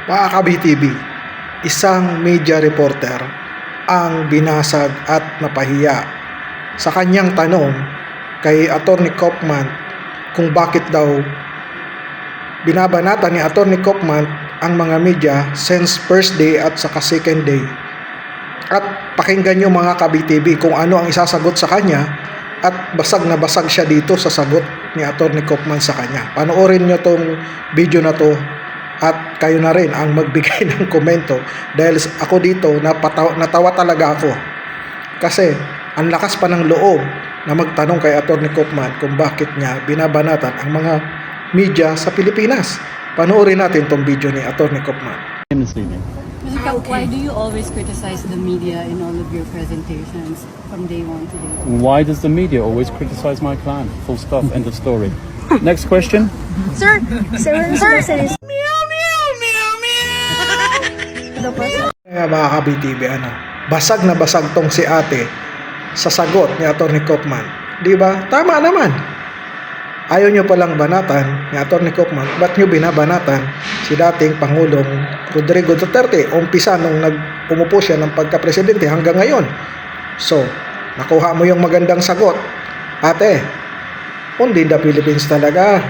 Mga ka-BTV, isang media reporter ang binasag at napahiya sa kanyang tanong kay Atty. Kaufman kung bakit daw binabanatan ni Atty. Kaufman ang mga media since first day at saka second day. At pakinggan nyo mga ka-BTV kung ano ang isasagot sa kanya at basag na basag siya dito sa sagot ni Atty. Kaufman sa kanya. Panoorin nyo tong video na to at kayo na rin ang magbigay ng komento dahil ako dito natawa talaga ako kasi ang lakas pa ng loob na magtanong kay Atty. Kaufman kung bakit niya binabanatan ang mga media sa Pilipinas. Panoorin natin tong video ni Atty. Kaufman. Mr. Kauf, why do you always criticize the media in all of your presentations from day one to day one? Why does the media always criticize my clan? Full stop. End of story. Next question. Sir, Kaya mga ka-BTV, basag na basag tong si ate sa sagot ni Atty. Kaufman. Di ba? Tama naman. Ayaw nyo palang banatan ni Atty. Kaufman, ba't nyo binabanatan si dating Pangulong Rodrigo Duterte? Umpisa nung umupo siya ng pagka-presidente hanggang ngayon. So, nakuha mo yung magandang sagot. Ate, kundi the Philippines talaga.